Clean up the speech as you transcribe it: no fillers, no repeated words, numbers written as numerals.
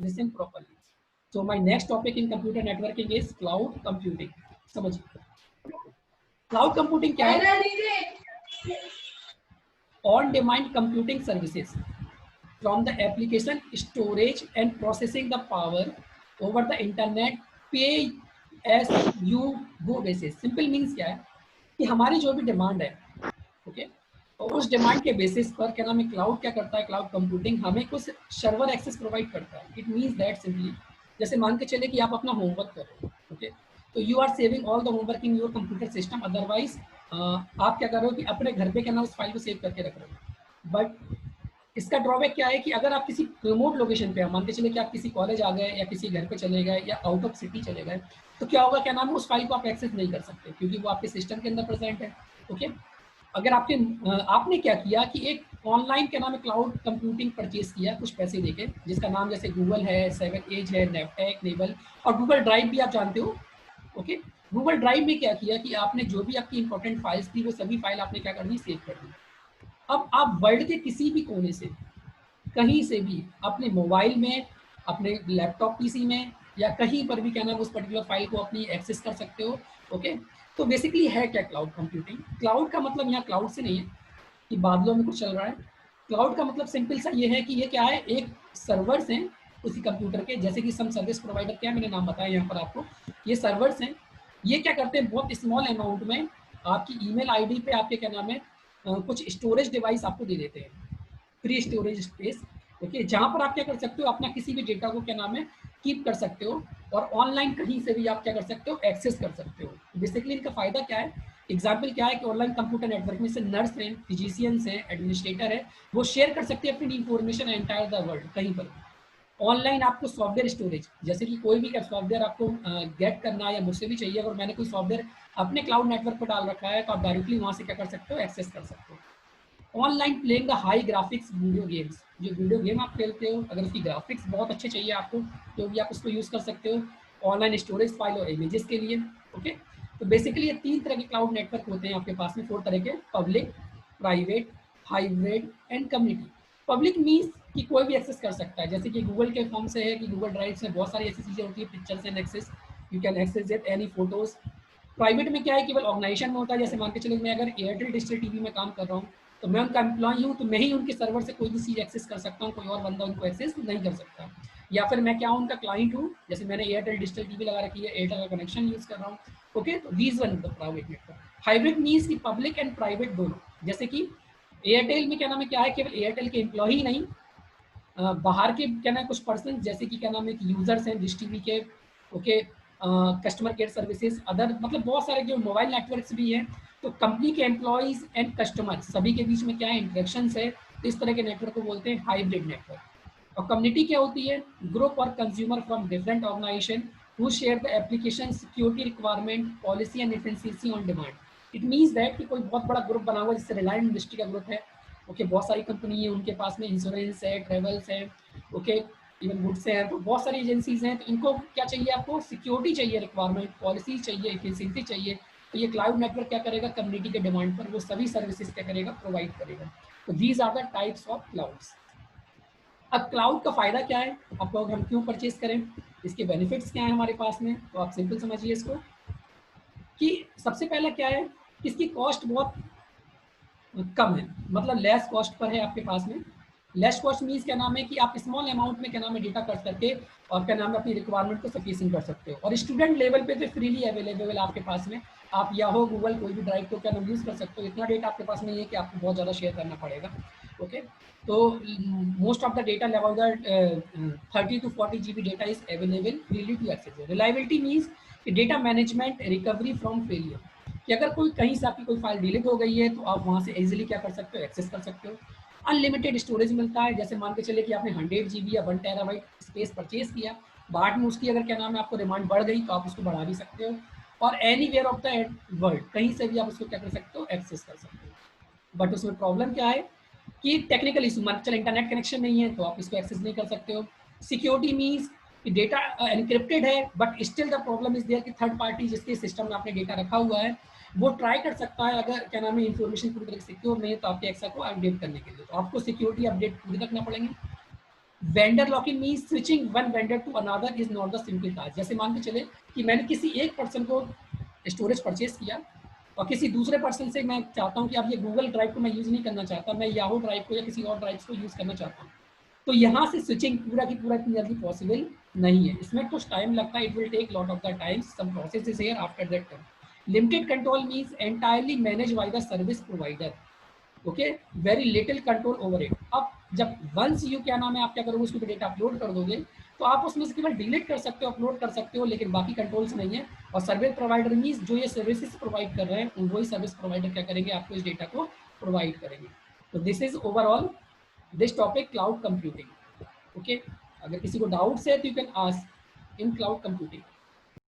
listen properly. So my next topic in computer networking is cloud computing. समझिए cloud computing क्या है? On demand computing services from the application storage and processing the power over the internet pay as you go basis. Simple means क्या है कि हमारी जो भी demand है, ओके, और उस डिमांड के बेसिस पर क्या नाम है क्लाउड क्या करता है, क्लाउड कंप्यूटिंग हमें कुछ सर्वर एक्सेस प्रोवाइड करता है. इट मीन्स दैट सिंपली जैसे मान के चले कि आप अपना होमवर्क कर रहे हो, ओके, तो you are saving all the homework in your computer system. Otherwise आप क्या कर रहे हो कि अपने घर पे क्या ना उस फाइल को सेव करके रख रहे हो. बट इसका ड्रॉबैक क्या है कि अगर आप किसी रिमोट लोकेशन पे, मान के चले कि आप किसी कॉलेज आ गए या किसी घर पे चले गए या आउट ऑफ सिटी चले गए, तो क्या होगा, क्या नाम है, उस फाइल को आप एक्सेस नहीं कर सकते क्योंकि वो आपके सिस्टम के अंदर प्रेजेंट है. ओके, अगर आपने क्या किया कि एक ऑनलाइन क्या नाम है क्लाउड कंप्यूटिंग परचेज किया कुछ पैसे देके, जिसका नाम जैसे गूगल है, 7 एज है, नेपटेक, नेबल और गूगल ड्राइव भी आप जानते हो. ओके, गूगल ड्राइव में क्या किया कि आपने जो भी आपकी इंपॉर्टेंट फाइल्स थी वो सभी फाइल आपने क्या कर दी, सेव कर दी. अब आप वर्ल्ड के किसी भी कोने से कहीं से भी अपने मोबाइल में, अपने लैपटॉप पीसी में या कहीं पर भी क्या नाम उस पर्टिकुलर फाइल को अपनी एक्सेस कर सकते हो. ओके, तो बेसिकली है क्या क्लाउड कंप्यूटिंग. क्लाउड का मतलब यहाँ क्लाउड से नहीं है कि बादलों में कुछ चल रहा है. क्लाउड का मतलब सिंपल सा ये है कि ये क्या है, एक सर्वर्स हैं उसी कंप्यूटर के, जैसे कि सम सर्विस प्रोवाइडर, क्या मैंने नाम बताया यहाँ पर आपको, ये सर्वर्स हैं. ये क्या करते हैं, बहुत स्मॉल अमाउंट में आपकी ईमेल आईडी पे आपके क्या नाम है कुछ स्टोरेज डिवाइस आपको दे देते हैं, फ्री स्टोरेज स्पेस. ओके, जहाँ पर आप क्या कर सकते हो, अपना किसी भी डेटा को क्या नाम है कीप कर सकते हो और ऑनलाइन कहीं से भी आप क्या कर सकते हो, एक्सेस कर सकते हो. बेसिकली इनका फायदा क्या है, एग्जाम्पल क्या है कि ऑनलाइन कंप्यूटर नेटवर्क में से नर्स हैं, फिजिशियंस हैं, एडमिनिस्ट्रेटर है, वो शेयर कर सकते हैं अपनी इंफॉर्मेशन एंटायर द वर्ल्ड कहीं पर. ऑनलाइन आपको सॉफ्टवेयर स्टोरेज, जैसे कि कोई भी सॉफ्टवेयर आपको गेट करना है या मुझसे भी चाहिए, अगर मैंने कोई सॉफ्टवेयर अपने क्लाउड नेटवर्क पर डाल रखा है तो आप डायरेक्टली वहाँ से क्या कर सकते हो, एक्सेस कर सकते हो. Online playing the high graphics video games, जो वीडियो गेम आप खेलते हो अगर उसकी ग्राफिक्स बहुत अच्छे चाहिए आपको तो भी आप उसको यूज़ कर सकते हो. ऑनलाइन स्टोरेज फाइल और इमेजेस के लिए. ओके, तो बेसिकली ये 3 तरह के क्लाउड नेटवर्क होते हैं आपके पास में, 4 तरह के, public, private, hybrid and community. Public means कि कोई भी एक्सेस कर सकता है, जैसे कि गूगल के फॉर्म से है कि गूगल ड्राइव में बहुत सारी ऐसी चीज़ें होती है, pictures and access, you can access it any photos. Private में क्या है, केवल ऑर्गेनाइजेशन में होता है, जैसे मान के चलो मैं अगर एयरटेल डिजिटल टीवी में काम कर रहा हूँ तो मैं उनका एम्प्लॉय हूँ, तो मैं ही उनके सर्वर से कोई भी चीज़ एक्सेस कर सकता हूँ, कोई और बंदा उनको एक्सेस नहीं कर सकता. या फिर मैं क्या हूँ, उनका क्लाइंट हूँ, जैसे मैंने एयरटेल डिजिटल टीवी लगा रखी है, एयरटेल का कनेक्शन यूज़ कर रहा हूँ. ओके, तो these one the private network. Hybrid means की पब्लिक एंड प्राइवेट दोनों, जैसे कि एयरटेल में क्या नाम है, क्या है, केवल एयरटेल के एम्प्लॉय ही नहीं, बाहर के क्या नाम है कुछ पर्सन, जैसे कि क्या नाम है कि यूजर्स हैं डिश टीवी के. Okay, customer care services, other मतलब बहुत सारे जो मोबाइल नेटवर्क्स भी हैं, तो कंपनी के एम्प्लॉयज़ एंड कस्टमर सभी के बीच में क्या है, इंटरेक्शंस है, तो इस तरह के नेटवर्क को बोलते हैं हाइब्रिड नेटवर्क. और कम्युनिटी क्या होती है, ग्रुप और consumer from different organization who share the application security requirement policy and efficiency on demand. It means that कि कोई बहुत बड़ा ग्रुप बना हुआ है, जैसे रिलायंस इंडस्ट्री का ग्रुप है. ओके, बहुत सारी कंपनी है, उनके पास में इंश्योरेंस है, ट्रेवल्स है, ओके, इवन गुड्स है, तो बहुत सारी एजेंसीज हैं, तो इनको क्या चाहिए, आपको सिक्योरिटी चाहिए, रिक्वायरमेंट पॉलिसी चाहिए, एफिशिएंसी चाहिए. तो ये क्लाउड नेटवर्क क्या करेगा, कम्युनिटी के डिमांड पर वो सभी सर्विसेज क्या करेगा, प्रोवाइड करेगा. तो these are the types of clouds. अब क्लाउड का फायदा क्या है, अब हम क्यों परचेज करें, इसके बेनिफिट्स क्या है हमारे पास में, तो आप सिंपल समझिए इसको कि सबसे पहला क्या है, इसकी कॉस्ट बहुत कम है, मतलब लेस कॉस्ट पर है आपके पास में. लेस कॉस्ट मीन्स क्या नाम है कि आप स्मॉल अमाउंट में क्या नाम है डेटा कर करके और क्या नाम है अपनी रिक्वायरमेंट को सफिशिएंट कर सकते हो. और स्टूडेंट लेवल पे तो फ्रीली अवेलेबल आपके पास में, आप याहो गूगल कोई भी ड्राइव को क्या नाम यूज़ कर सकते हो. इतना डेटा आपके पास नहीं है कि आपको बहुत ज़्यादा शेयर करना पड़ेगा. ओके, तो most of the data level 30 to 40 GB data is available freely to access. Reliability means data management recovery from failure, कि अगर कोई कहीं से आपकी कोई फाइल डिलीट हो गई है तो आप वहाँ से इजीली क्या कर सकते हो, एक्सेस कर सकते हो. अनलिमिटेड स्टोरेज मिलता है, जैसे मान के चले कि आपने 100 GB या 1 TB स्पेस परचेज किया, बाद में उसकी अगर क्या नाम है आपको डिमांड बढ़ गई तो आप उसको बढ़ा भी सकते हो. और anywhere of the world कहीं से भी आप उसको क्या कर सकते हो, एक्सेस कर सकते हो. बट उसमें प्रॉब्लम क्या है कि टेक्निकल इशू, मान चल इंटरनेट कनेक्शन नहीं है तो आप इसको एक्सेस नहीं कर सकते हो. सिक्योरिटी मीन्स कि डेटा एनक्रिप्टेड है but still the problem is there कि थर्ड पार्टी जिसके सिस्टम में आपने डेटा रखा हुआ है वो ट्राई कर सकता है, अगर क्या नाम है इन्फॉर्मेशन पूरी तरह से सिक्योर नहीं है तो आपके एक्सेस को अपडेट करने के लिए, तो आपको सिक्योरिटी अपडेट पूरी रखना पड़ेंगे. Vendor locking means switching one vendor to another is not the simple task. जैसे मान के चले कि मैंने किसी एक पर्सन को स्टोरेज परचेज किया और किसी दूसरे पर्सन से मैं चाहता हूँ कि अब ये गूगल ड्राइव को मैं यूज़ नहीं करना चाहता, मैं याहू ड्राइव को या किसी और ड्राइव को यूज़ करना चाहता हूँ, तो यहाँ से स्विचिंग पूरा की पूरा इतनी जल्दी पॉसिबल नहीं है। इसमें कुछ टाइम लगता है, it will take lot of the time, some process is here after that time. Limited control means entirely manage by the service provider, okay, very little control over it. अब जब once you क्या नाम है आप क्या करोगे, उसके data upload कर दोगे तो आप उसमें से केवल डिलीट कर सकते हो, अपलोड कर सकते हो, लेकिन बाकी कंट्रोल्स नहीं है। और सर्विस प्रोवाइडर मीन्स जो ये सर्विसेज प्रोवाइड कर रहे हैं वही सर्विस प्रोवाइडर क्या करेंगे, आपको इस डेटा को प्रोवाइड करेंगे। तो this is overall this topic cloud computing, okay. अगर किसी को डाउट्स है तो you can ask in cloud computing.